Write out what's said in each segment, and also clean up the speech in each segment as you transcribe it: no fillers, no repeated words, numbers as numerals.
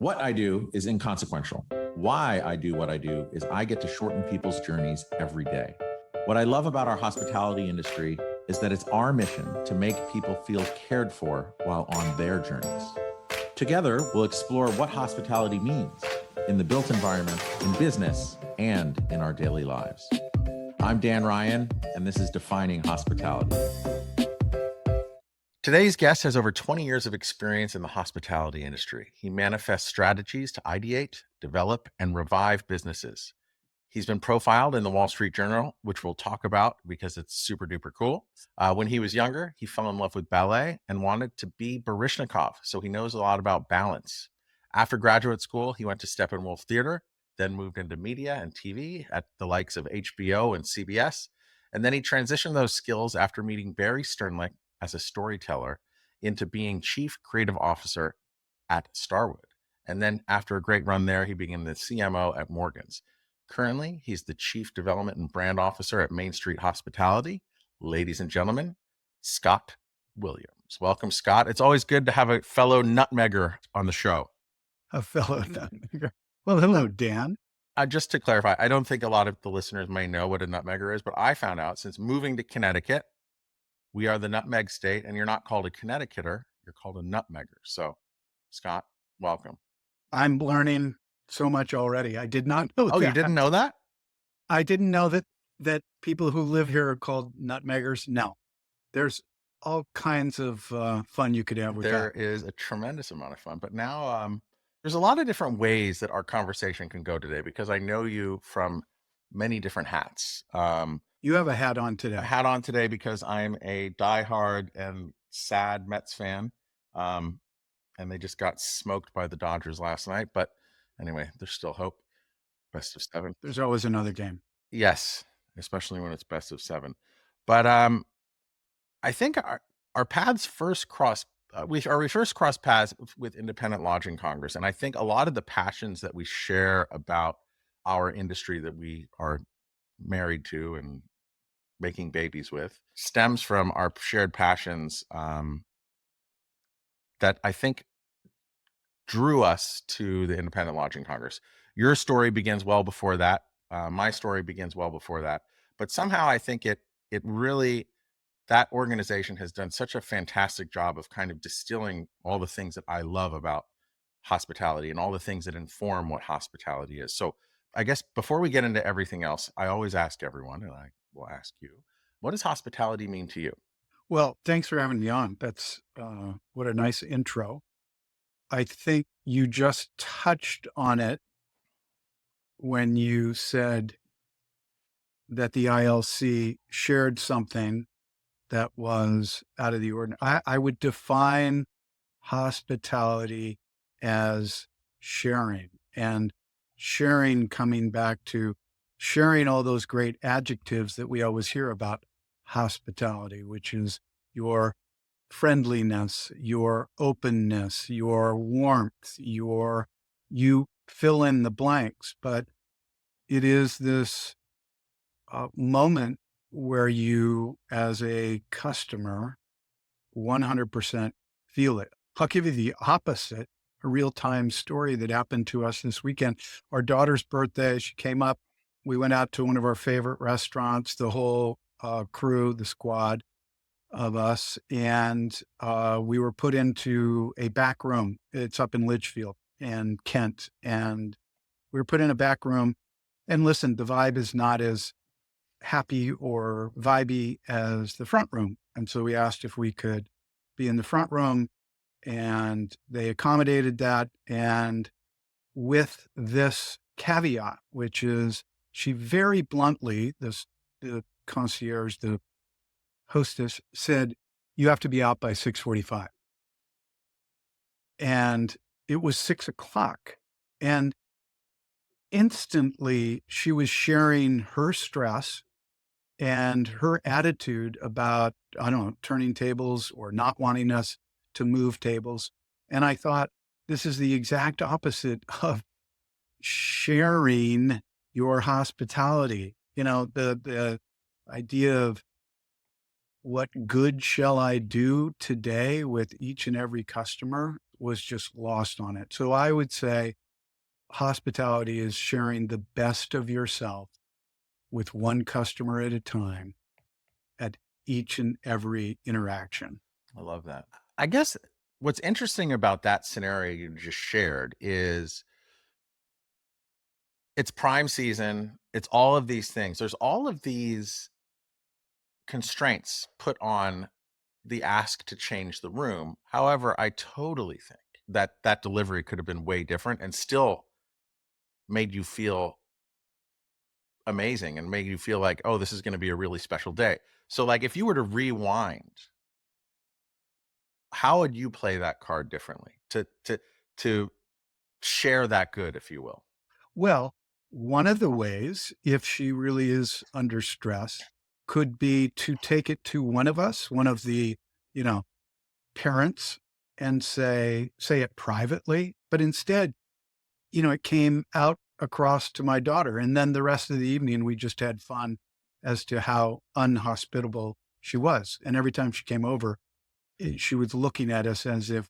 What I do is inconsequential. Why I do what I do is I get to shorten people's journeys every day. What I love about our hospitality industry is that it's our mission to make people feel cared for while on their journeys. Together, we'll explore what hospitality means in the built environment, in business, and in our daily lives. I'm Dan Ryan, and this is Defining Hospitality. Today's guest has over 20 years of experience in the hospitality industry. He manifests strategies to ideate, develop, and revive businesses. He's been profiled in the Wall Street Journal, which we'll talk about because it's super duper cool. When he was younger, he fell in love with ballet and wanted to be Baryshnikov, so he knows a lot about balance. After graduate school, he went to Steppenwolf Theater, then moved into media and TV at the likes of HBO and CBS. And then he transitioned those skills after meeting Barry Sternlicht as a storyteller into being chief creative officer at Starwood. And then after a great run there, he became the CMO at Morgan's. Currently, he's the chief development and brand officer at Main Street Hospitality. Ladies and gentlemen, Scott Williams. Welcome, Scott. It's always good to have a fellow nutmegger on the show. A fellow nutmegger. Well, hello, Dan. Just to clarify, I don't think a lot of the listeners may know what a nutmegger is, but I found out since moving to Connecticut, we are the nutmeg state, and you're not called a Connecticuter, you're called a nutmegger. So, Scott, welcome. I'm learning so much already. I did not know that. Oh, you didn't know that? I didn't know that people who live here are called nutmeggers. No, there's all kinds of fun you could have with that. There is a tremendous amount of fun, but now there's a lot of different ways that our conversation can go today because I know you from many different hats. You have a hat on today. A hat on today because I'm a diehard and sad Mets fan. And they just got smoked by the Dodgers last night. But anyway, there's still hope. Best of 7. There's always another game. Yes, especially when it's best of 7. But I think our paths first crossed. We first crossed paths with Independent Lodging Congress. And I think a lot of the passions that we share about our industry that we are married to and making babies with stems from our shared passions that I think drew us to the Independent Lodging Congress. Your story begins well before that. My story begins well before that. But somehow I think it really, that organization has done such a fantastic job of kind of distilling all the things that I love about hospitality and all the things that inform what hospitality is. So I guess before we get into everything else, I always ask everyone, and I will ask you, what does hospitality mean to you? Well, thanks for having me on. That's what a nice intro. I think you just touched on it when you said that the ILC shared something that was out of the ordinary. I would define hospitality as sharing, and sharing coming back to sharing all those great adjectives that we always hear about hospitality, which is your friendliness, your openness, your warmth, you fill in the blanks. But it is this moment where you, as a customer, 100% feel it. I'll give you the opposite, a real-time story that happened to us this weekend. Our daughter's birthday, she came up. We went out to one of our favorite restaurants, the whole crew, the squad of us, and we were put into a back room. It's up in Litchfield and Kent, and we were put in a back room. And listen, the vibe is not as happy or vibey as the front room. And so we asked if we could be in the front room, and they accommodated that. And with this caveat, which is she very bluntly, the concierge, the hostess said, you have to be out by 6:45. And it was 6:00. And instantly she was sharing her stress and her attitude about, I don't know, turning tables or not wanting us to move tables. And I thought, this is the exact opposite of sharing your hospitality. You know, the idea of what good shall I do today with each and every customer? was just lost on it. So I would say hospitality is sharing the best of yourself with one customer at a time at each and every interaction. I love that. I guess what's interesting about that scenario you just shared is it's prime season. It's all of these things. There's all of these constraints put on the ask to change the room. However, I totally think that that delivery could have been way different and still made you feel amazing and made you feel like, oh, this is going to be a really special day. So, like, if you were to rewind, how would you play that card differently to share that good, if you will? Well, one of the ways, if she really is under stress, could be to take it to one of us, one of the, you know, parents, and say it privately, but instead, it came out across to my daughter. And then the rest of the evening, we just had fun as to how unhospitable she was. And every time she came over, she was looking at us as if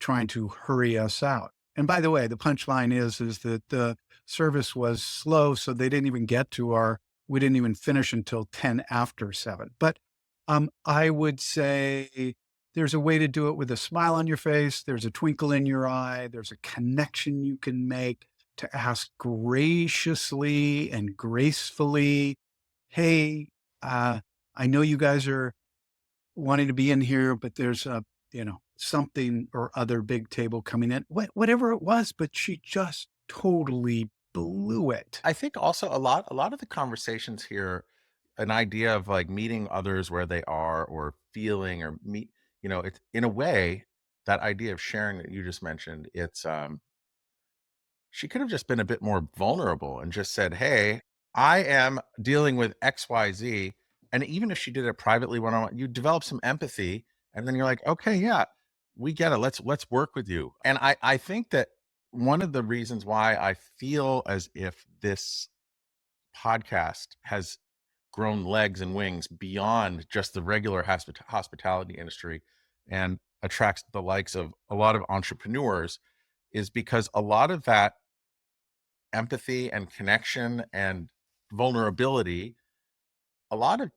trying to hurry us out. And by the way, the punchline is that the service was slow, so they didn't even get to our we didn't even finish until 10 after 7. But, I would say there's a way to do it with a smile on your face, there's a twinkle in your eye, there's a connection you can make to ask graciously and gracefully, "Hey, I know you guys are wanting to be in here, but there's something or other big table coming in, whatever it was, but she just totally blew it. I think also a lot of the conversations here, an idea of like meeting others where they are or feeling or meet, it's in a way, that idea of sharing that you just mentioned, she could have just been a bit more vulnerable and just said, "Hey, I am dealing with XYZ." And even if she did it privately one on one, you develop some empathy and then you're like, "Okay, yeah, we get it. Let's work with you." And I think that one of the reasons why I feel as if this podcast has grown legs and wings beyond just the regular hospitality industry and attracts the likes of a lot of entrepreneurs is because a lot of that empathy and connection and vulnerability, a lot of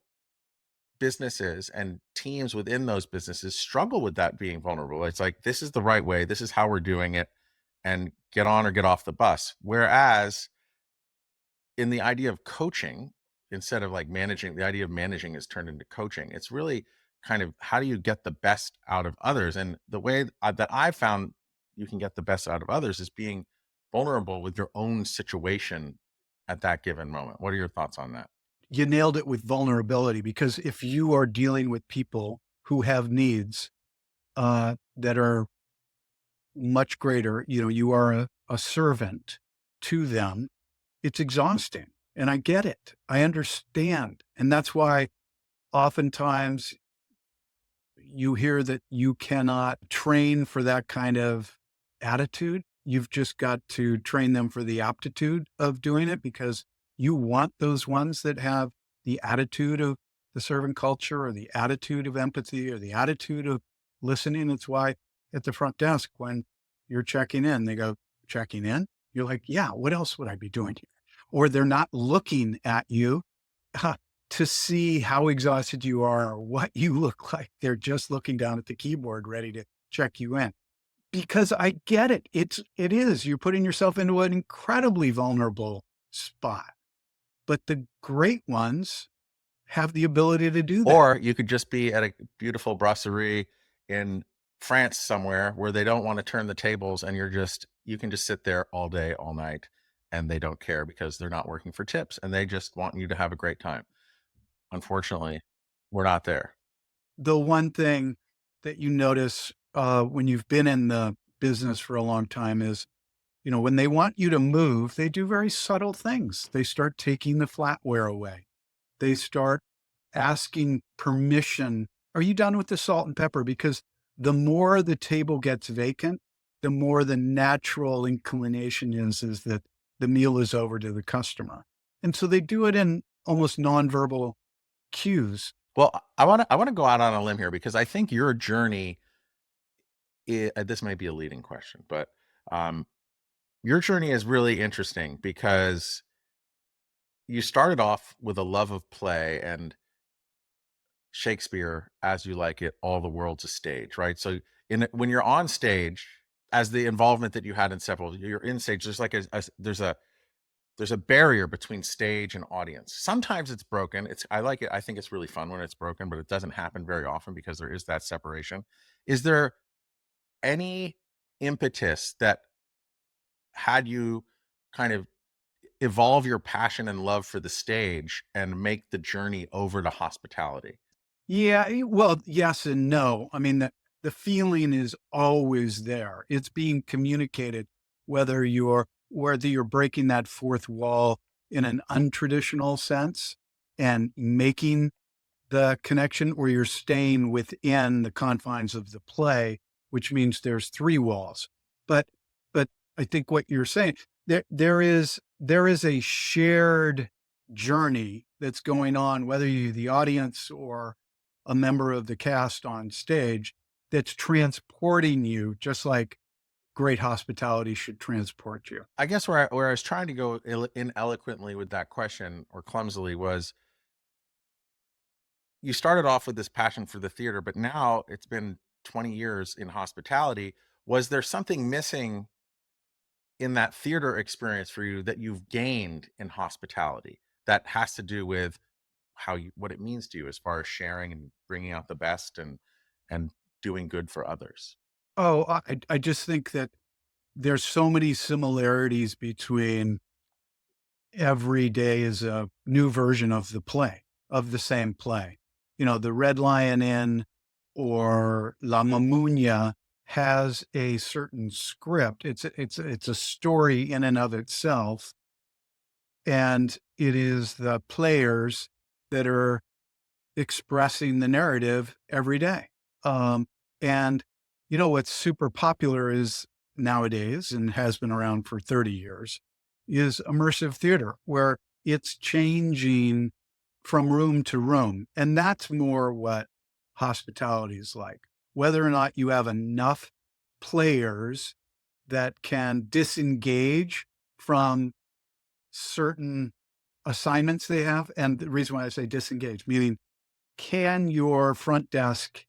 businesses and teams within those businesses struggle with that being vulnerable. It's like, this is the right way, this is how we're doing it, and get on or get off the bus. Whereas in the idea of coaching, instead of like managing, the idea of managing is turned into coaching. It's really kind of how do you get the best out of others? And the way that I found you can get the best out of others is being vulnerable with your own situation at that given moment. What are your thoughts on that? You nailed it with vulnerability because if you are dealing with people who have needs that are much greater, you are a servant to them, it's exhausting. And I get it. I understand. And that's why oftentimes you hear that you cannot train for that kind of attitude. You've just got to train them for the aptitude of doing it because you want those ones that have the attitude of the servant culture or the attitude of empathy or the attitude of listening. It's why at the front desk, when you're checking in, they go, "Checking in?" You're like, "Yeah, what else would I be doing here?" Or they're not looking at you to see how exhausted you are or what you look like. They're just looking down at the keyboard ready to check you in. Because I get it. It is. You're putting yourself into an incredibly vulnerable spot. But the great ones have the ability to do that. Or you could just be at a beautiful brasserie in France somewhere where they don't want to turn the tables and you can just sit there all day, all night, and they don't care because they're not working for tips and they just want you to have a great time. Unfortunately, we're not there. The one thing that you notice when you've been in the business for a long time is, when they want you to move, they do very subtle things. They start taking the flatware away. They start asking permission. Are you done with the salt and pepper? Because the more the table gets vacant, the more the natural inclination is that the meal is over to the customer. And so they do it in almost nonverbal cues. Well, I want to go out on a limb here because I think your journey this may be a leading question, but um, your journey is really interesting because you started off with a love of play and Shakespeare, as you like it, all the world's a stage, right? So when you're on stage, as the involvement that you had in several, you're in stage. There's like there's a barrier between stage and audience. Sometimes it's broken. I like it. I think it's really fun when it's broken, but it doesn't happen very often because there is that separation. Is there any impetus that had you kind of evolve your passion and love for the stage and make the journey over to hospitality? Yeah, well, yes and no. I mean, the feeling is always there. It's being communicated, whether you're breaking that fourth wall in an untraditional sense and making the connection, or you're staying within the confines of the play, which means there's three walls. But but I think what you're saying, there is a shared journey that's going on, whether you're the audience or a member of the cast on stage, that's transporting you just like great hospitality should transport you. I guess where I was trying to go ineloquently with that question or clumsily was you started off with this passion for the theater, but now it's been 20 years in hospitality. Was there something missing in that theater experience for you that you've gained in hospitality that has to do with what it means to you as far as sharing and bringing out the best and doing good for others? Oh, I just think that there's so many similarities between every day is a new version of the play, of the same play. The Red Lion Inn or La Mamunia has a certain script. It's a story in and of itself, and it is the players that are expressing the narrative every day. And what's super popular is nowadays, and has been around for 30 years, is immersive theater, where it's changing from room to room. And that's more what hospitality is like. Whether or not you have enough players that can disengage from certain assignments they have. And the reason why I say disengage, meaning, can your front desk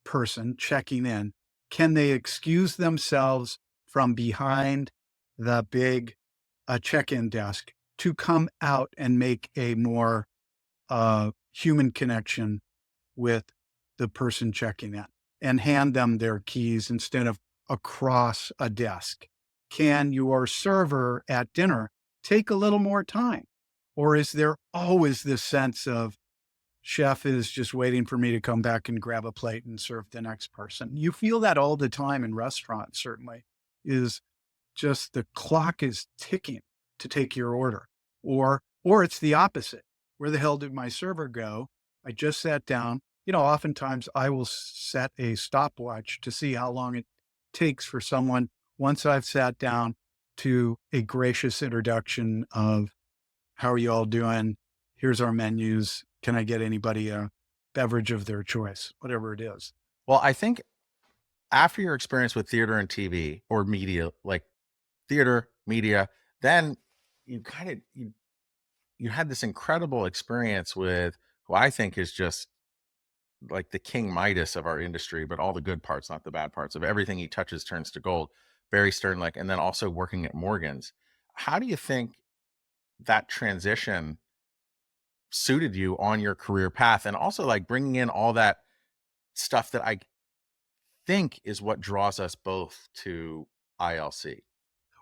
person checking in, can they excuse themselves from behind the big check-in desk to come out and make a more human connection with the person checking in and hand them their keys instead of across a desk? Can your server at dinner take a little more time? Or is there always this sense of, chef is just waiting for me to come back and grab a plate and serve the next person? You feel that all the time in restaurants, certainly, is just the clock is ticking to take your order. Or it's the opposite. Where the hell did my server go? I just sat down. Oftentimes I will set a stopwatch to see how long it takes for someone, once I've sat down, to a gracious introduction of, how are you all doing? Here's our menus. Can I get anybody a beverage of their choice? Whatever it is. Well, I think after your experience with theater and TV or media, like theater, media, then you had this incredible experience with who I think is just like the King Midas of our industry, but all the good parts, not the bad parts of everything he touches turns to gold. Barry Stern, like, and then also working at Morgan's. How do you think that transition suited you on your career path? And also like bringing in all that stuff that I think is what draws us both to ILC.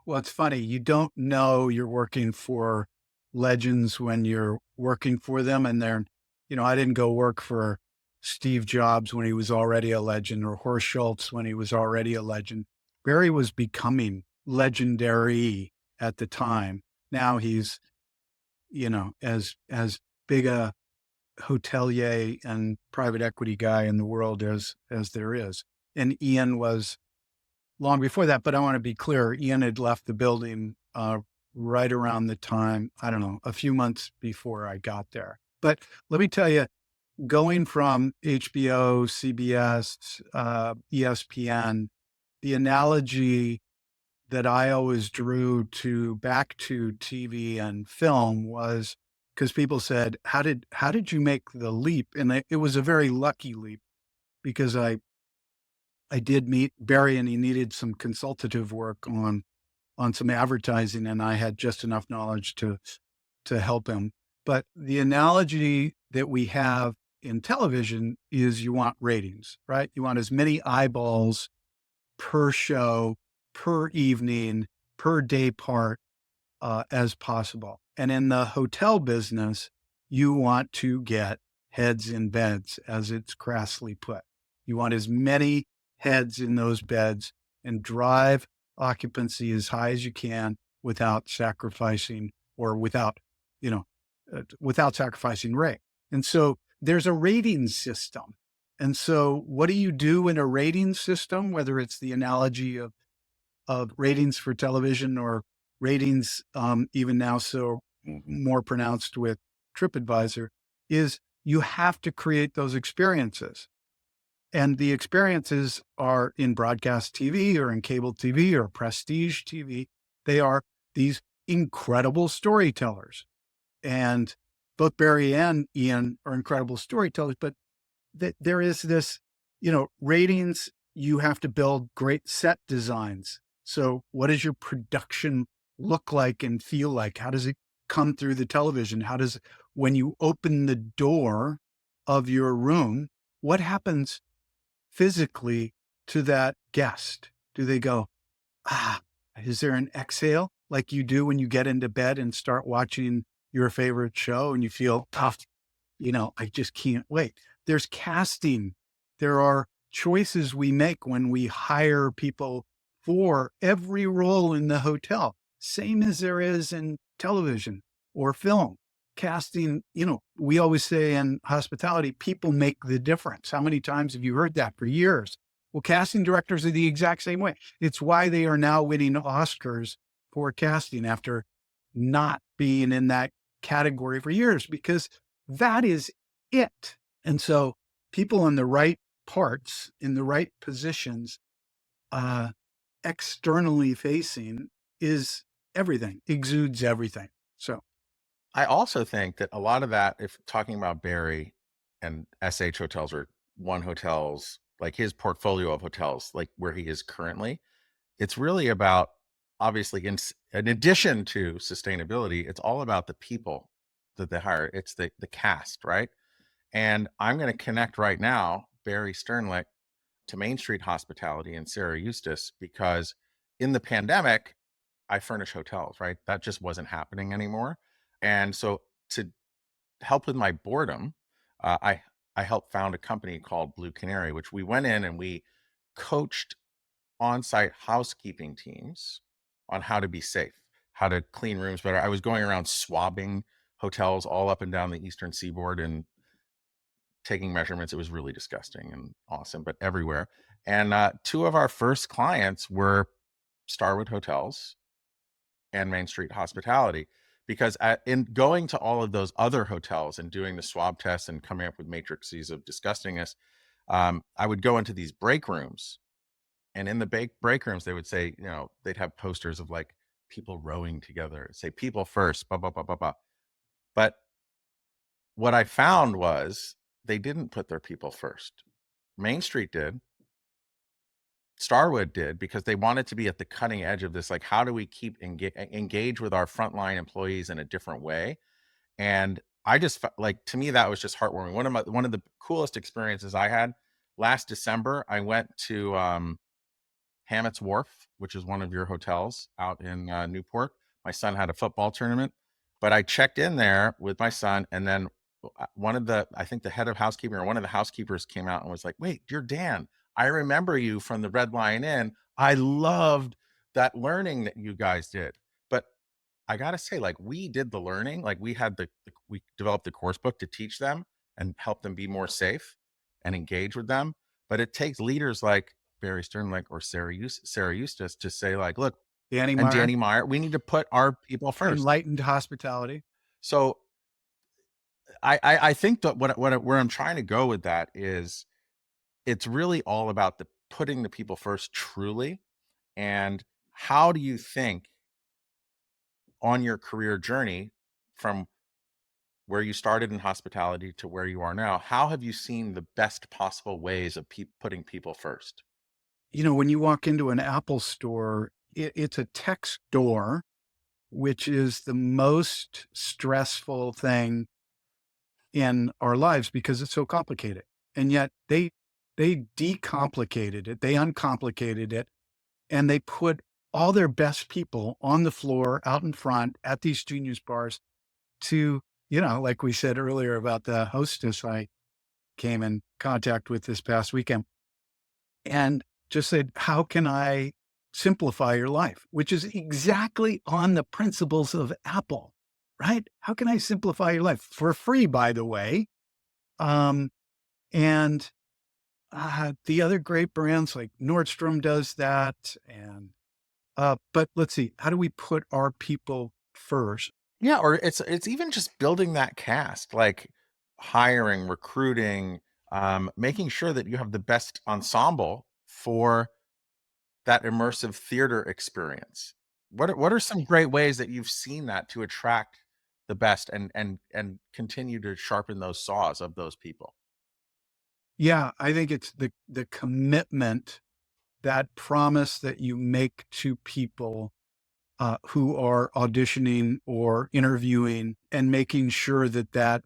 Well, it's funny. You don't know you're working for legends when you're working for them. And I didn't go work for Steve Jobs when he was already a legend, or Horst Schultz when he was already a legend. Barry was becoming legendary at the time. Now he's, as big a hotelier and private equity guy in the world as there is. And Ian was long before that, but I want to be clear. Ian had left the building right around the time, I don't know, a few months before I got there. But let me tell you, going from HBO, CBS, ESPN the analogy that I always drew to back to TV and film was because people said, how did you make the leap?" And it was a very lucky leap because I did meet Barry and he needed some consultative work on some advertising, and I had just enough knowledge to help him. But the analogy that we have in television is you want ratings, right? You want as many eyeballs per show, per evening, per day part as possible. And in the hotel business, you want to get heads in beds, as it's crassly put. You want as many heads in those beds and drive occupancy as high as you can without sacrificing or without sacrificing rate. And so there's a rating system. And so what do you do in a rating system, whether it's the analogy of ratings for television or ratings, even now, so more pronounced with TripAdvisor, is you have to create those experiences. And the experiences are in broadcast TV or in cable TV or prestige TV. They are these incredible storytellers. And both Barry and Ian are incredible storytellers, but there is this, ratings, you have to build great set designs. So what does your production look like and feel like? How does it come through the television? When you open the door of your room, what happens physically to that guest? Do they go, ah, is there an exhale like you do when you get into bed and start watching your favorite show and you feel tough? I just can't wait. There's casting. There are choices we make when we hire people for every role in the hotel, same as there is in television or film. Casting, we always say in hospitality, people make the difference. How many times have you heard that for years? Well, casting directors are the exact same way. It's why they are now winning Oscars for casting after not being in that category for years, because that is it. And so people in the right parts, in the right positions, uh, externally facing is everything, exudes everything. So I also think that a lot of that, if talking about Barry and SH hotels or one hotels, like his portfolio of hotels, like where he is currently, it's really about obviously in addition to sustainability, it's all about the people that they hire. It's the cast, right? And I'm going to connect right now Barry Sternlicht to Main Street Hospitality and Sarah Eustace because in the pandemic, I furnish hotels, right? That just wasn't happening anymore. And so to help with my boredom, I helped found a company called Blue Canary, which we went in and we coached on-site housekeeping teams on how to be safe, how to clean rooms better. I was going around swabbing hotels all up and down the eastern seaboard and taking measurements. It was really disgusting and awesome, but everywhere. And two of our first clients were Starwood Hotels and Main Street Hospitality, because in going to all of those other hotels and doing the swab tests and coming up with matrices of disgustingness, I would go into these break rooms, and in the break rooms, they would say, they'd have posters of like people rowing together, say people first, blah, blah, blah, blah, blah. But what I found was they didn't put their people first. Main Street did, Starwood did, because they wanted to be at the cutting edge of this. Like, how do we keep engage with our frontline employees in a different way? And I just like, to me, that was just heartwarming. One of the coolest experiences I had last December, I went to Hammett's Wharf, which is one of your hotels out in Newport. My son had a football tournament, but I checked in there with my son, and then I think the head of housekeeping or one of the housekeepers came out and was like, "Wait, you're Dan. I remember you from the Red Lion Inn. I loved that learning that you guys did." But I gotta say, like, we did the learning, like we developed the course book to teach them and help them be more safe and engage with them. But it takes leaders like Barry Sternlicht or Sarah Eustace to say, like, look, Danny and Meyer, Danny Meyer, we need to put our people first. enlightened hospitality. So I think that where I'm trying to go with that is it's really all about the putting the people first truly? And how do you think on your career journey from where you started in hospitality to where you are now, how have you seen the best possible ways of putting people first? When you walk into an Apple store, it's a tech store, which is the most stressful thing in our lives because it's so complicated. And yet they decomplicated it, they uncomplicated it, and they put all their best people on the floor out in front at these genius bars to, like we said earlier about the hostess I came in contact with this past weekend, and just said, "How can I simplify your life?" Which is exactly on the principles of Apple, right? How can I simplify your life for free, by the way? Um, and the other great brands like Nordstrom does that. But let's see, how do we put our people first? Yeah, or it's even just building that cast, like hiring, recruiting, making sure that you have the best ensemble for that immersive theater experience. What are some great ways that you've seen that to attract the best and continue to sharpen those saws of those people? Yeah, I think it's the commitment, that promise that you make to people who are auditioning or interviewing, and making sure that that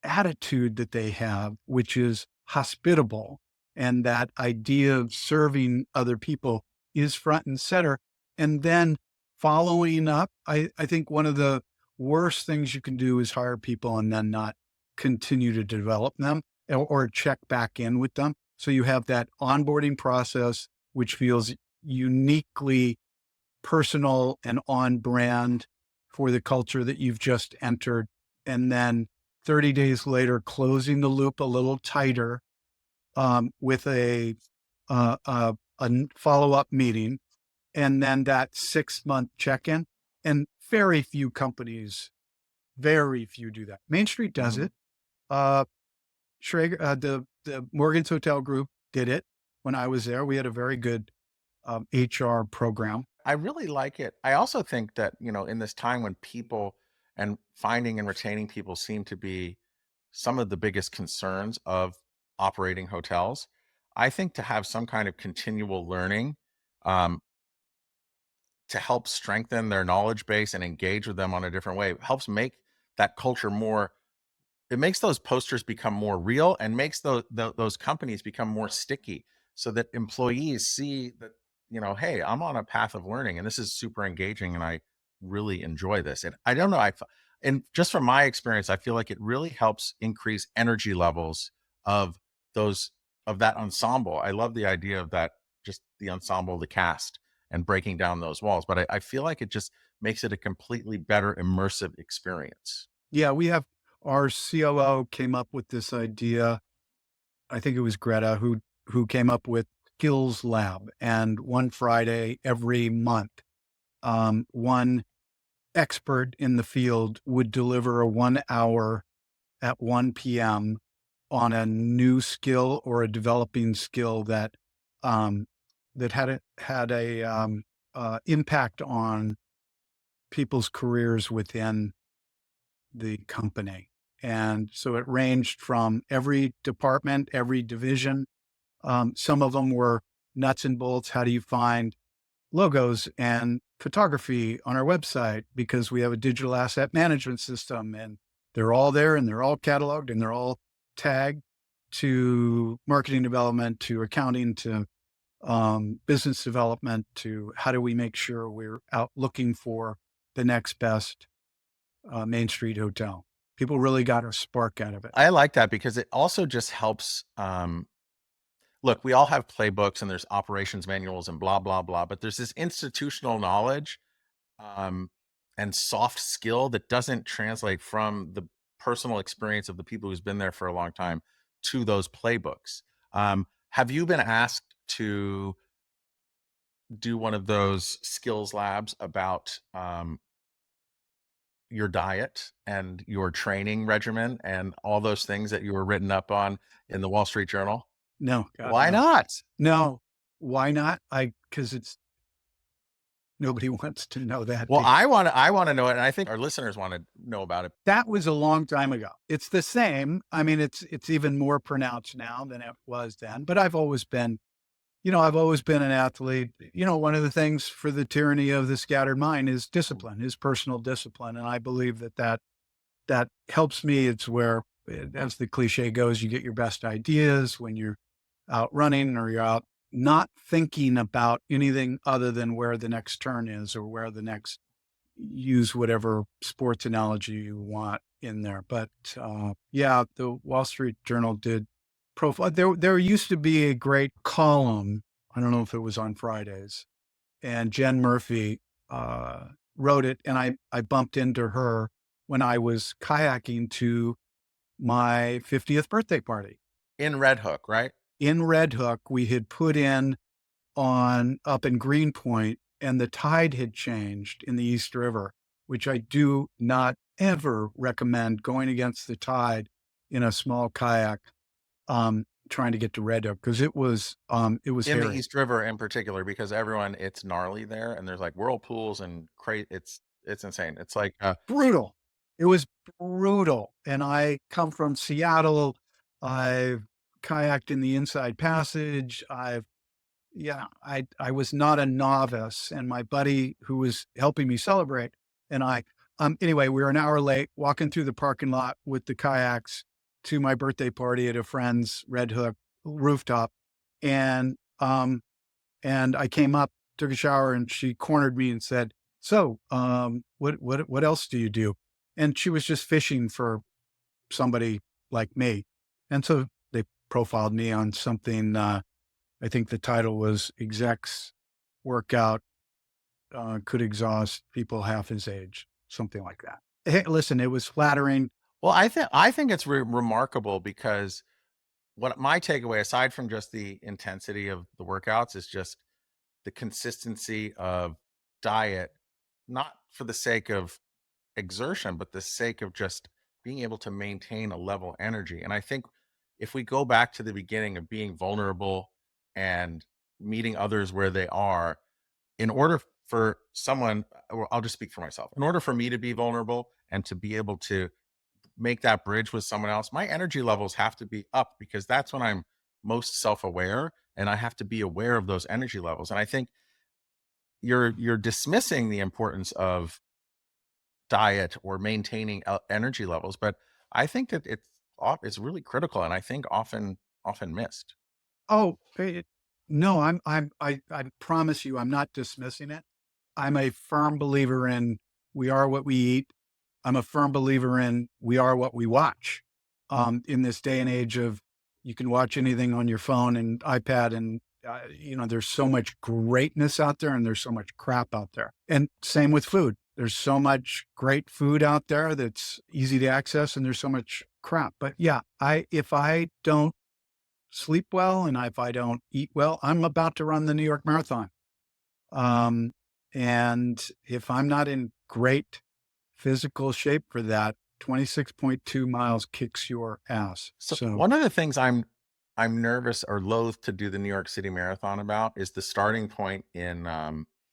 attitude that they have, which is hospitable, and that idea of serving other people is front and center. And then following up, I think one of the worst things you can do is hire people and then not continue to develop them or check back in with them. So you have that onboarding process, which feels uniquely personal and on brand for the culture that you've just entered. And then 30 days later, closing the loop a little tighter with a follow up meeting, and then that 6 month check in. And very few do that. Main Street does Mhm. it. Uh, Schrager, the Morgan's Hotel Group did it when I was there. We had a very good HR program. I really like it. I also think that, in this time when people and finding and retaining people seem to be some of the biggest concerns of operating hotels, I think to have some kind of continual learning um, to help strengthen their knowledge base and engage with them on a different way helps make that culture more. It makes those posters become more real and makes those companies become more sticky so that employees see that, hey, I'm on a path of learning and this is super engaging and I really enjoy this. And I don't know, and just from my experience, I feel like it really helps increase energy levels of those of that ensemble. I love the idea of that, just the ensemble, the cast, and breaking down those walls. But I feel like it just makes it a completely better immersive experience. Yeah, we have our COO came up with this idea. I think it was Greta who came up with Skills Lab, and one Friday every month, one expert in the field would deliver a 1 hour at 1 p.m. on a new skill or a developing skill um, that had a impact on people's careers within the company. And so it ranged from every department, every division. Some of them were nuts and bolts. How do you find logos and photography on our website? Because we have a digital asset management system and they're all there and they're all cataloged and they're all tagged, to marketing development, to accounting, to business development, to how do we make sure we're out looking for the next best Main Street hotel. People really got a spark out of it. I like that because it also just helps. Look, we all have playbooks and there's operations manuals and blah, blah, blah, but there's this institutional knowledge um, and soft skill that doesn't translate from the personal experience of the people who's been there for a long time to those playbooks. Have you been asked to do one of those skills labs about your diet and your training regimen and all those things that you were written up on in the Wall Street Journal? No, God, Why no. not? No. Why not? Because it's nobody wants to know that Well, deep. I wanna know it, and I think our listeners wanna know about it. That was a long time ago. It's the same. I mean, it's even more pronounced now than it was then, but I've always been an athlete. One of the things for the tyranny of the scattered mind is discipline, is personal discipline, and I believe that helps me. It's where, as the cliche goes, you get your best ideas when you're out running or you're out not thinking about anything other than where the next turn is or where the next use whatever sports analogy you want in there. But yeah, the Wall Street Journal did profile. There used to be a great column. I don't know if it was on Fridays, and Jen Murphy wrote it, and I bumped into her when I was kayaking to my 50th birthday party In Red Hook, right? in Red Hook. We had put in on up in Greenpoint, and the tide had changed in the East River, which I do not ever recommend going against the tide in a small kayak, trying to get to Red Hook because it was In the hairy. East River in particular, because everyone it's gnarly there, and there's, like, whirlpools and it's insane. It's like, Brutal. It was brutal, and I come from Seattle. I've kayaked in the Inside Passage. I was not a novice, and my buddy who was helping me celebrate and anyway, we were an hour late walking through the parking lot with the kayaks to my birthday party at a friend's Red Hook rooftop, and, and I came up, took a shower, and she cornered me and said, "So, what else do you do?" And she was just fishing for somebody like me, and so they profiled me on something, I think the title was "Execs Workout, Could Exhaust People Half His Age," something like that. Hey, listen, it was flattering. well, I think it's remarkable because what my takeaway, aside from just the intensity of the workouts, is just the consistency of diet, not for the sake of exertion, but the sake of just being able to maintain a level energy. And I think if we go back to the beginning of being vulnerable and meeting others where they are, in order for someone, or I'll just speak for myself, in order for me to be vulnerable and to be able to make that bridge with someone else, my energy levels have to be up because that's when I'm most self-aware and I have to be aware of those energy levels. And I think you're dismissing the importance of diet or maintaining energy levels, but I think that it's really critical and I think often missed. Oh, no, I promise you, I'm not dismissing it. I'm a firm believer in we are what we eat. I'm a firm believer in we are what we watch. In this day and age of you can watch anything on your phone and iPad, and there's so much greatness out there, and there's so much crap out there. And same with food. There's so much great food out there that's easy to access, and there's so much crap. But yeah, I if I don't sleep well and if I don't eat well, I'm about to run the New York Marathon. Um, and if I'm not in great physical shape for that, 26.2 miles kicks your ass. So So one of the things I'm nervous or loath to do the New York City Marathon about is the starting point in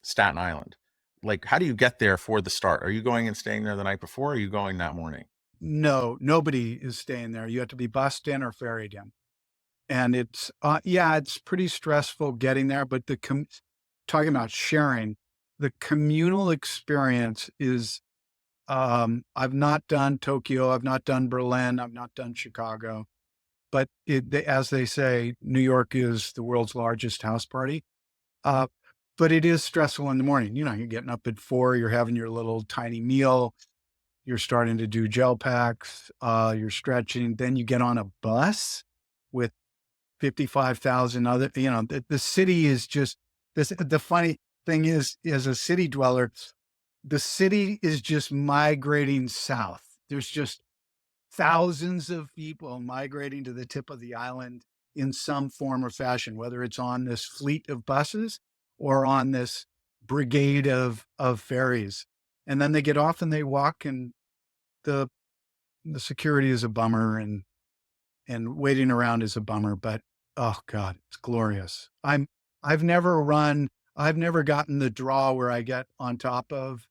Staten Island. Like, how do you get there for the start? Are you going and staying there the night before? Or are you going that morning? no, nobody is staying there. You have to be bussed in or ferried in. And yeah, it's pretty stressful getting there, but talking about sharing, the communal experience is, I've not done Tokyo, I've not done Berlin, I've not done Chicago, but as they say, New York is the world's largest house party. Uh, but it is stressful in the morning. You're getting up at 4, you're having your little tiny meal, you're starting to do gel packs, you're stretching, then you get on a bus with 55,000 other, the city is just this. The funny thing is, as a city dweller, the city is just migrating south. There's just thousands of people migrating to the tip of the island in some form or fashion, whether it's on this fleet of buses or on this brigade of ferries. And then they get off and they walk, and the the security is a bummer, and waiting around is a bummer, but oh god, it's glorious. I've never gotten the draw where I get on top of,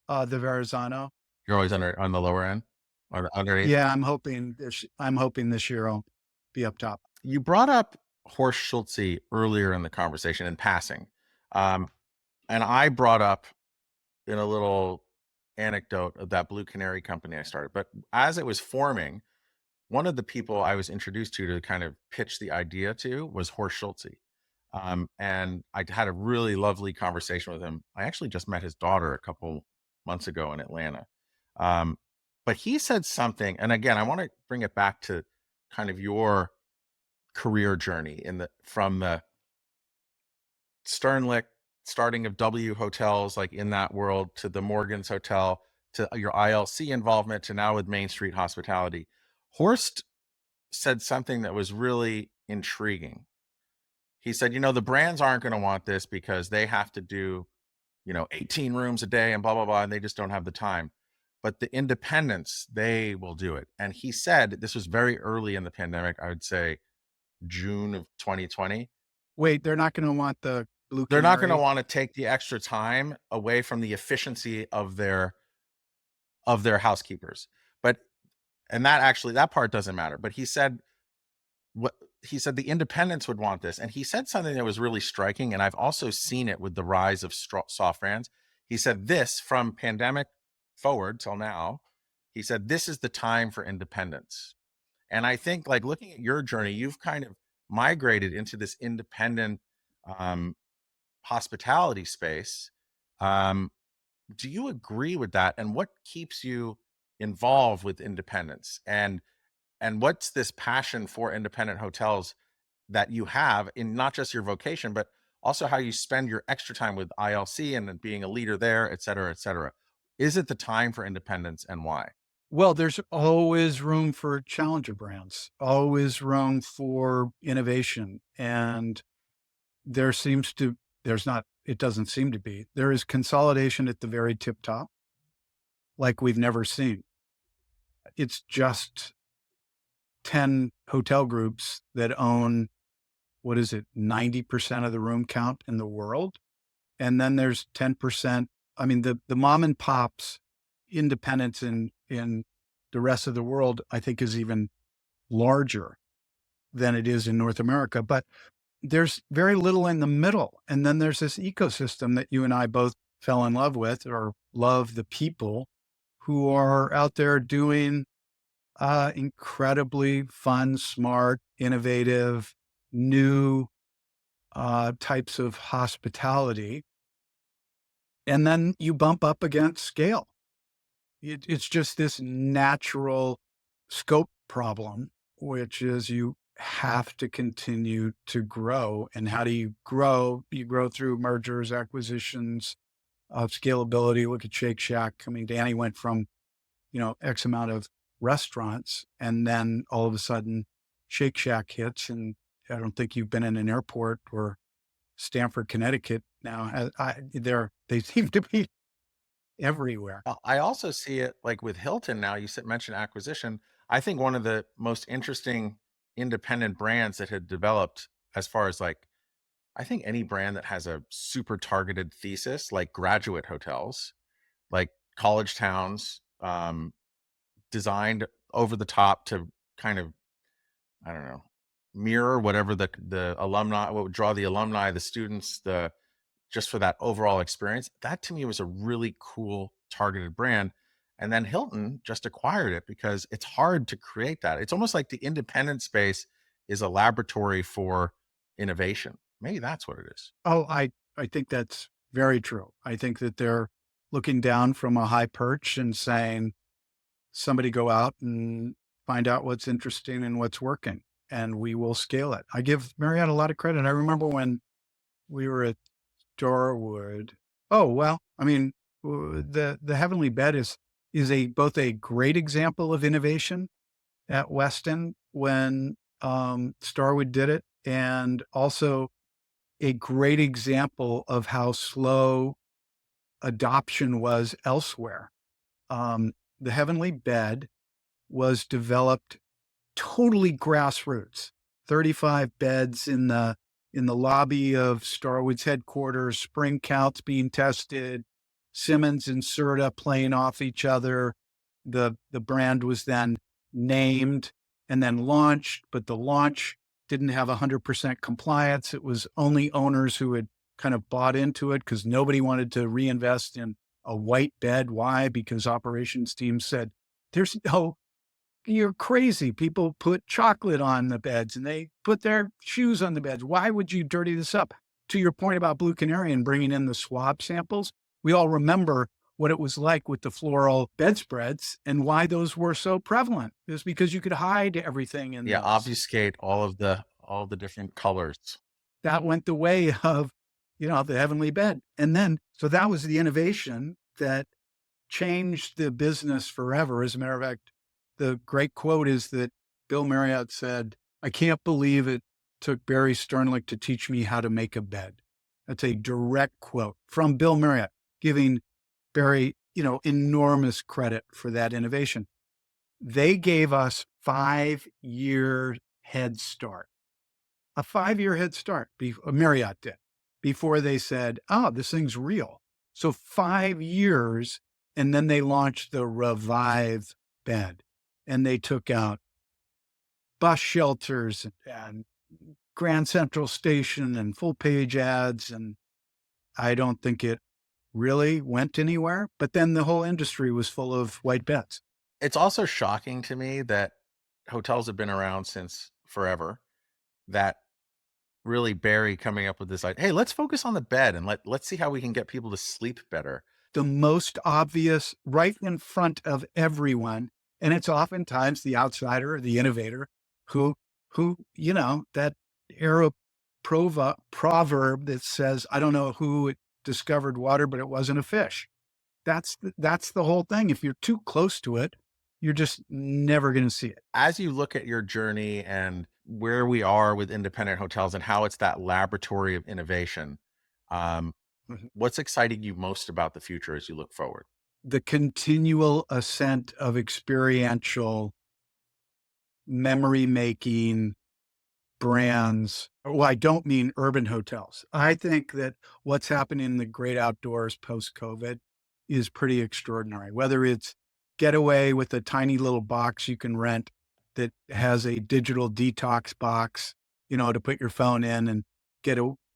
the Verrazano. You're always on the lower end or underneath. Yeah, I'm hoping this year I'll be up top. You brought up Horst Schulze earlier in the conversation in passing. Um, and I brought up in a little anecdote of that Blue Canary company I started. But as it was forming, one of the people I was introduced to kind of pitch the idea to was Horst Schulze. And I had a really lovely conversation with him. I actually just met his daughter a couple months ago in Atlanta. Um, but he said something, and again, I want to bring it back to kind of your career journey in the from the Sternlicht starting of W hotels, like in that world, to the Morgan's Hotel, to your ILC involvement, to now with Main Street Hospitality. Horst said something that was really intriguing. He said, the brands aren't going to want this because they have to do, 18 rooms a day and blah, blah, blah, and they just don't have the time. But the independents, they will do it. And he said, this was very early in the pandemic, I would say June of 2020. Wait, they're not gonna want the Blue They're not going to Canary? want to take the extra time away from the efficiency of their housekeepers. But and that part doesn't matter. But what he said the independents would want this, and he said something that was really striking, and I've also seen it with the rise of soft brands. He said this from pandemic forward till now. He said this is the time for independence, and I think like looking at your journey, you've kind of migrated into this independent um, hospitality space. Um, do you agree with that? And what keeps you involved with independence? And what's this passion for independent hotels that you have in not just your vocation, but also how you spend your extra time with ILC and then being a leader there, et cetera, et cetera? Is it the time for independence and why? Well, there's always room for challenger brands, always room for innovation, and there seems to there's not it doesn't seem to be. There is consolidation at the very tip top like we've never seen. It's just 10 hotel groups that own, what is it, 90% of the room count in the world. And then there's 10%. I mean, the mom and pops independence in the rest of the world, I think, is even larger than it is in North America. But there's very little in the middle. And then there's this ecosystem that you and I both fell in love with, or love the people who are out there doing incredibly fun, smart, innovative, new types of hospitality. And then you bump up against scale. It's just this natural scope problem, which is you have to continue to grow. And how do you grow? You grow through mergers, acquisitions, scalability. Look at Shake Shack. I mean, Danny went from, X amount of restaurants, and then all of a sudden Shake Shack hits. And I don't think you've been in an airport or Stamford, Connecticut now. They seem to be everywhere. I also see it like with Hilton now. You mentioned acquisition. I think one of the most interesting independent brands that had developed, as far as like, I think any brand that has a super targeted thesis, like graduate hotels, like college towns, designed over the top to kind of, I don't know, mirror whatever the alumni, what would draw the alumni, the students, the just for that overall experience. That to me was a really cool targeted brand. And then Hilton just acquired it because it's hard to create that. It's almost like the independent space is a laboratory for innovation. Maybe that's what it is. Oh, I think that's very true. I think that they're looking down from a high perch and saying, somebody go out and find out what's interesting and what's working, and we will scale it. I give Marriott a lot of credit. I remember when we were at Starwood. Oh, well, I mean, the Heavenly Bed is a both a great example of innovation at Westin when Starwood did it, and also a great example of how slow adoption was elsewhere. The Heavenly Bed was developed totally grassroots, 35 beds in the in the lobby of Starwood's headquarters, spring counts being tested, Simmons and Serta playing off each other. The brand was then named and then launched, but the launch didn't have 100% compliance. It was only owners who had kind of bought into it because nobody wanted to reinvest in a white bed. Why? Because operations team said, there's no, you're crazy. People put chocolate on the beds and they put their shoes on the beds. Why would you dirty this up? To your point about Blue Canary and bringing in the swab samples, we all remember what it was like with the floral bedspreads and why those were so prevalent. It was because you could hide everything in Yeah, those. obfuscate all the different colors. That went the way of, the heavenly bed. And then, so that was the innovation that changed the business forever. As a matter of fact, the great quote is that Bill Marriott said, I can't believe it took Barry Sternlicht to teach me how to make a bed. That's a direct quote from Bill Marriott, giving Barry, enormous credit for that innovation. They gave us 5-year head start, a 5-year head start. Marriott did, before they said, oh, this thing's real. So 5 years, and then they launched the Revive bed, and they took out bus shelters and Grand Central Station and full page ads. And I don't think it really went anywhere, but then the whole industry was full of white beds. It's also shocking to me that hotels have been around since forever, that really Barry coming up with this like, "Hey, let's focus on the bed and let's see how we can get people to sleep better." The most obvious, right in front of everyone. And it's oftentimes the outsider or the innovator who, that era proverb that says, I don't know who discovered water, but it wasn't a fish. That's the whole thing. If you're too close to it, you're just never going to see it. As you look at your journey and where we are with independent hotels and how it's that laboratory of innovation, um, Mhm. what's exciting you most about the future as you look forward? The continual ascent of experiential memory making brands. Well, I don't mean urban hotels. I think that what's happening in the great outdoors post COVID is pretty extraordinary. Whether it's getaway with a tiny little box you can rent that has a digital detox box, to put your phone in and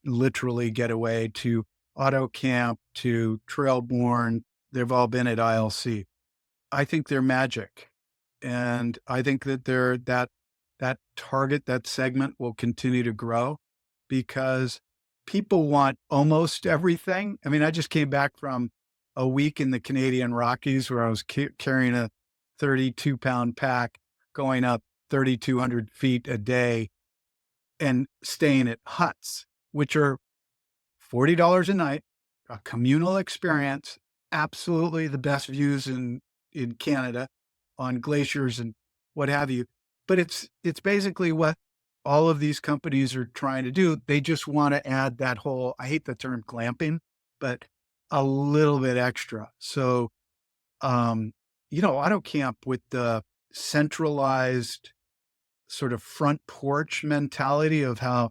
literally get away, to auto camp, to trailborne. They've all been at ILC. I think they're magic. And I think that that target, that segment will continue to grow because people want almost everything. I mean, I just came back from a week in the Canadian Rockies where I was carrying a 32-pound pack going up 3,200 feet a day and staying at huts, which are $40 a night, a communal experience, absolutely the best views in Canada on glaciers and what have you. But it's basically what all of these companies are trying to do. They just want to add that whole, I hate the term glamping, but a little bit extra. So auto camp with the centralized sort of front porch mentality of how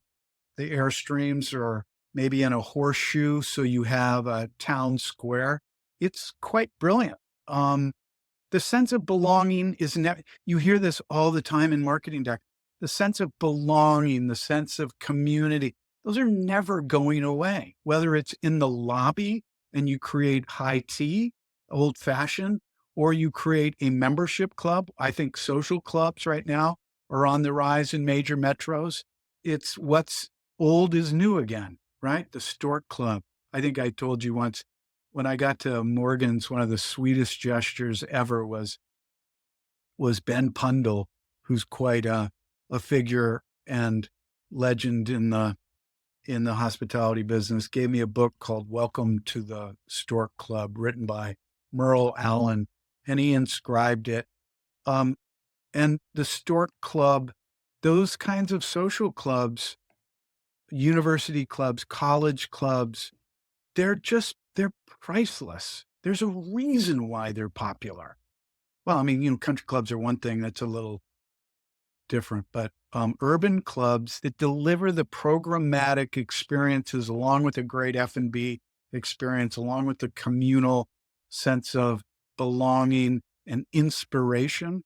the Airstreams are maybe in a horseshoe, so you have a town square. It's quite brilliant. The sense of belonging is never, you hear this all the time in marketing deck. The sense of belonging, the sense of community, those are never going away. Whether it's in the lobby and you create high tea, old fashioned, or you create a membership club. I think social clubs right now are on the rise in major metros. It's what's old is new again, right? The Stork Club. I think I told you once when I got to Morgan's, one of the sweetest gestures ever was Ben Pundle, who's quite a figure and legend in the hospitality business, gave me a book called Welcome to the Stork Club, written by Merle Allen, and he inscribed it. And the Stork Club, those kinds of social clubs, university clubs, college clubs, they're priceless. There's a reason why they're popular. Well, I mean, country clubs are one thing that's a little different, but urban clubs that deliver the programmatic experiences along with a great F&B experience, along with the communal sense of belonging and inspiration.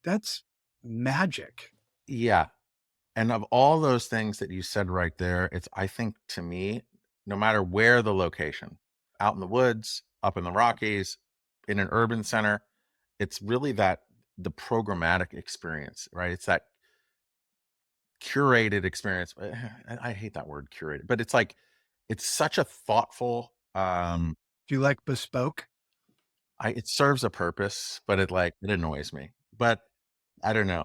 That's magic. Yeah. And of all those things that you said right there, it's, I think to me, no matter where the location, out in the woods, up in the Rockies, in an urban center, it's really that the programmatic experience, right? It's that curated experience. I hate that word curated, but it's like it's such a thoughtful Do you like bespoke? it serves a purpose, but it annoys me. But I don't know.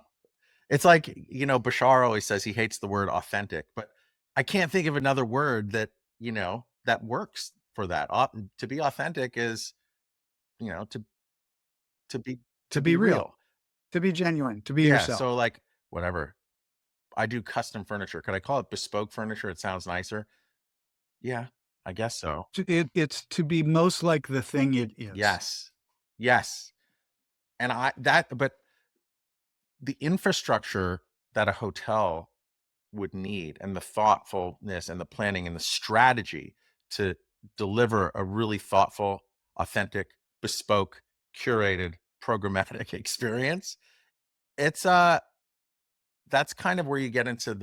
It's like, Bashar always says he hates the word authentic, but I can't think of another word that, that works for that. To be authentic is, you know, to to be To to be be real, real. to be genuine, to be Yeah, yourself. so like whatever. I do custom furniture. Could I call it bespoke furniture? It sounds nicer. Yeah, I guess so. It's to be most like the thing it is. Yes. Yes. And but the infrastructure that a hotel would need and the thoughtfulness and the planning and the strategy to deliver a really thoughtful, authentic, bespoke, curated, programmatic experience. It's that's kind of where you get into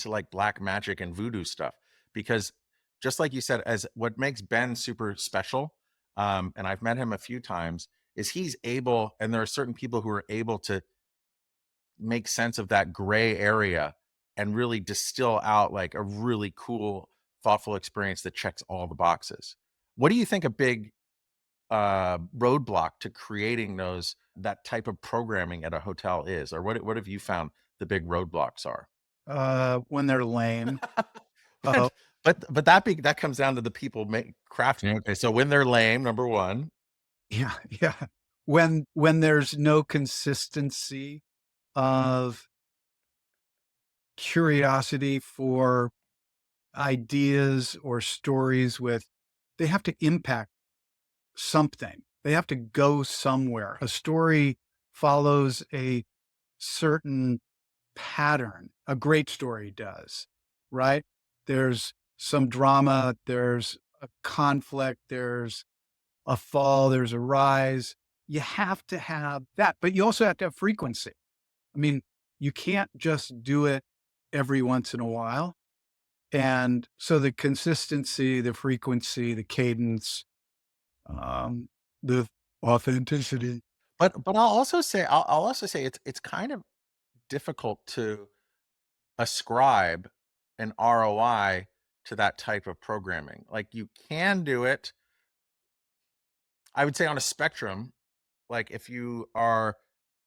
like black magic and voodoo stuff because just like you said, as what makes Ben super special, and I've met him a few times, is he's able, and there are certain people who are able to make sense of that gray area and really distill out like a really cool, thoughtful experience that checks all the boxes. What do you think a big roadblock to creating that type of programming at a hotel is, or what have you found the big roadblocks are? When they're lame. Uh, but that comes down to the people crafting it. Okay, so when they're lame, number one. yeah, yeah. When there's no consistency of curiosity for ideas or stories they have to impact something. They have to go somewhere. A story follows a certain pattern. A great story does, right? There's some drama, there's a conflict, there's a fall, there's a rise. You have to have that, but you also have to have frequency. I mean, you can't just do it every once in a while. And so the consistency, the frequency, the cadence, um, the authenticity. But I'll also say it's kind of difficult to ascribe an ROI to that type of programming. Like you can do it, I would say on a spectrum. Like if you are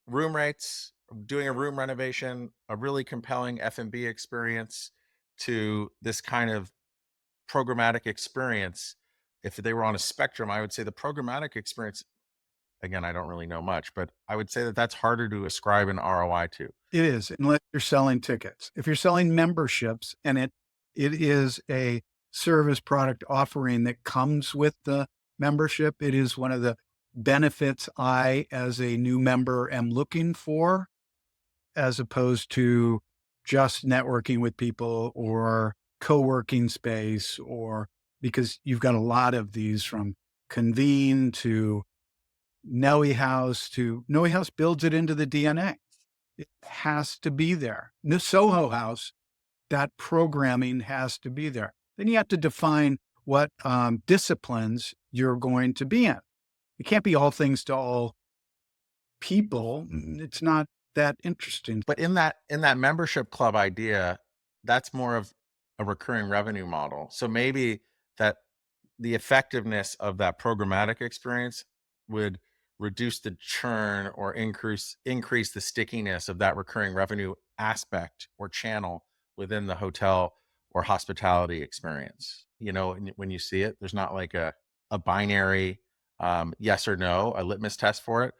room rates, doing a room renovation, a really compelling F&B experience to this kind of programmatic experience. If they were on a spectrum, I would say the programmatic experience, again, I don't really know much, but I would say that that's harder to ascribe an ROI to. It is, unless you're selling tickets. If you're selling memberships and it is a service product offering that comes with the membership, it is one of the benefits I, as a new member, am looking for, as opposed to just networking with people or co-working space, or because you've got a lot of these from Convene to Noe House builds it into the DNA. It has to be there. The Soho House, that programming has to be there. Then you have to define what disciplines you're going to be in. It can't be all things to all people. It's not that interesting. But in that membership club idea, that's more of a recurring revenue model. So maybe that the effectiveness of that programmatic experience would reduce the churn or increase the stickiness of that recurring revenue aspect or channel within the hotel or hospitality experience. When you see it, there's not like a binary yes or no, a litmus test for it.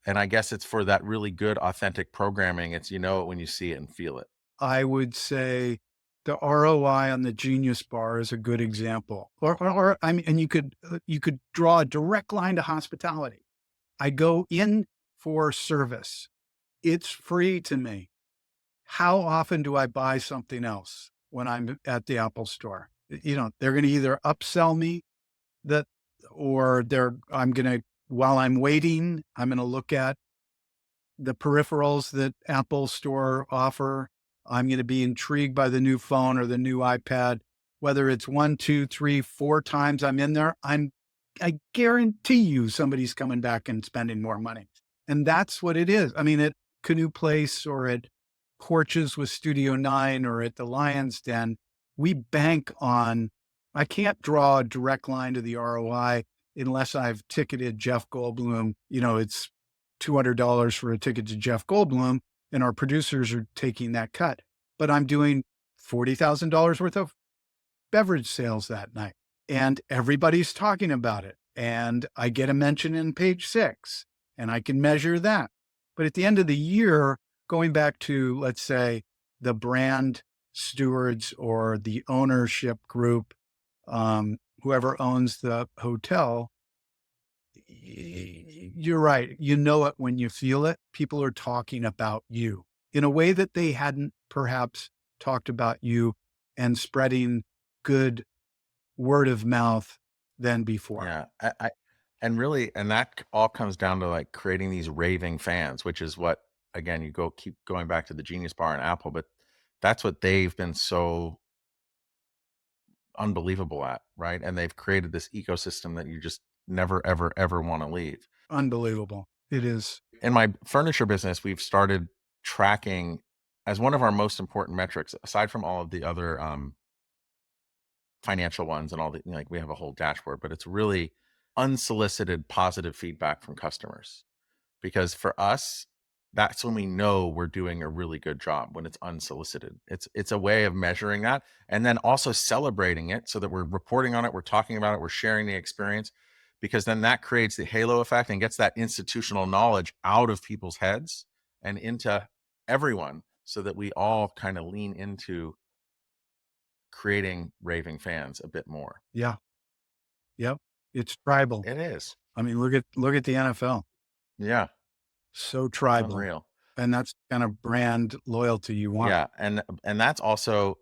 And I guess it's for that really good authentic programming. It's it when you see it and feel it. I would say the ROI on the Genius Bar is a good example. I mean, and you could draw a direct line to hospitality. I go in for service. It's free to me. how often do I buy something else when I'm at the Apple store? They're going to either upsell me that, or I'm going to, while I'm waiting, I'm going to look at the peripherals that Apple Store offer. I'm going to be intrigued by the new phone or the new iPad. Whether it's one, two, three, four times I'm in there, I guarantee you somebody's coming back and spending more money. And that's what it is. I mean, at Canoe Place or at Porches with Studio Nine or at the Lion's Den, we bank on, I can't draw a direct line to the ROI unless I've ticketed Jeff Goldblum. It's $200 for a ticket to Jeff Goldblum, and our producers are taking that cut. But I'm doing $40,000 worth of beverage sales that night, and everybody's talking about it. And I get a mention in page 6, and I can measure that. But at the end of the year, going back to, let's say, the brand stewards or the ownership group, whoever owns the hotel, you're right. You know it when you feel it. People are talking about you in a way that they hadn't perhaps talked about you and spreading good word of mouth than before. Yeah, and really, and that all comes down to like creating these raving fans, which is what, again, you keep going back to the Genius Bar and Apple, but that's what they've been so unbelievable at, right? And they've created this ecosystem that you just never, ever, ever want to leave. Unbelievable. It is. In my furniture business, we've started tracking as one of our most important metrics, aside from all of the other financial ones and all the, like, we have a whole dashboard, but it's really unsolicited positive feedback from customers. Because for us, that's when we know we're doing a really good job, when it's unsolicited. It's a way of measuring that and then also celebrating it so that we're reporting on it, we're talking about it, we're sharing the experience, because then that creates the halo effect and gets that institutional knowledge out of people's heads and into everyone so that we all kind of lean into creating raving fans a bit more. Yeah. Yep. It's tribal. It is. I mean, look at the NFL. Yeah, So it's tribal. unreal. And that's the kind of brand loyalty you want. Yeah, and that's also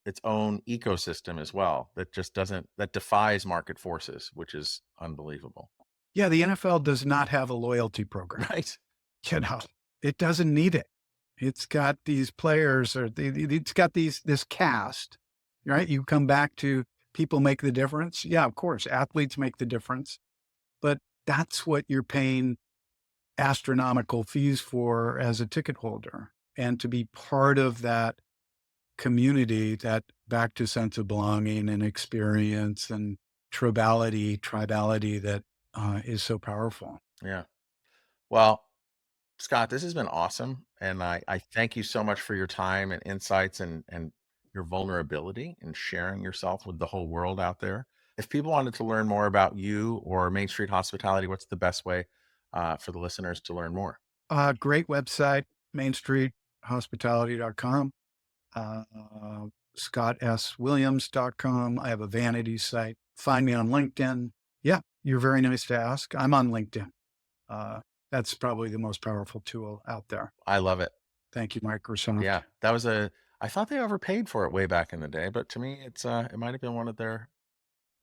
its own ecosystem as well that just doesn't that defies market forces, which is unbelievable. Yeah, the NFL does not have a loyalty program. Right. You know, it doesn't need it. It's got these players or it's got this cast, right? You come back to people make the difference. Yeah, of course, athletes make the difference, but that's what you're paying astronomical fees for as a ticket holder. And to be part of that community, that back to sense of belonging and experience and tribality that is so powerful. Yeah. Well, Scott, this has been awesome, and I thank you so much for your time and insights and your vulnerability and sharing yourself with the whole world out there. If people wanted to learn more about you or Main Street Hospitality, what's the best way for the listeners to learn more? Great website, mainstreethospitality.com, uh, scottswilliams.com. I have a vanity site. Find me on LinkedIn. Yeah, you're very nice to ask. I'm on LinkedIn. Uh, that's probably the most powerful tool out there. I love it. Thank you, Microsoft. Yeah, that was a. I thought they overpaid for it way back in the day, but to me, it might have been one of their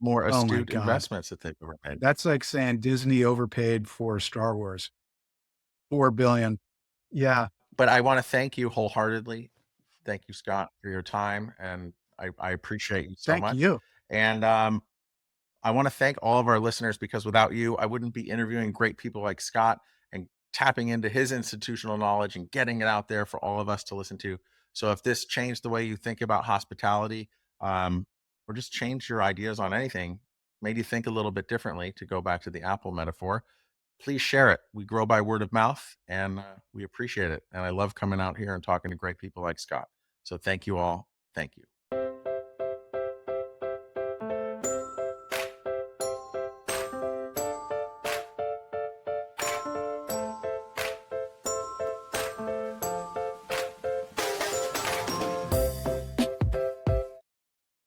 more Oh my astute God. investments that they've overpaid. That's like saying Disney overpaid for Star Wars. 4 billion. Yeah. But I want to thank you wholeheartedly. Thank you, Scott, for your time, and I appreciate you so Thank much. you. And I want to thank all of our listeners because without you, I wouldn't be interviewing great people like Scott and tapping into his institutional knowledge and getting it out there for all of us to listen to. So if this changed the way you think about hospitality, or just changed your ideas on anything, made you think a little bit differently, to go back to the Apple metaphor, please share it. We grow by word of mouth, and we appreciate it. And I love coming out here and talking to great people like Scott. So thank you all. Thank you.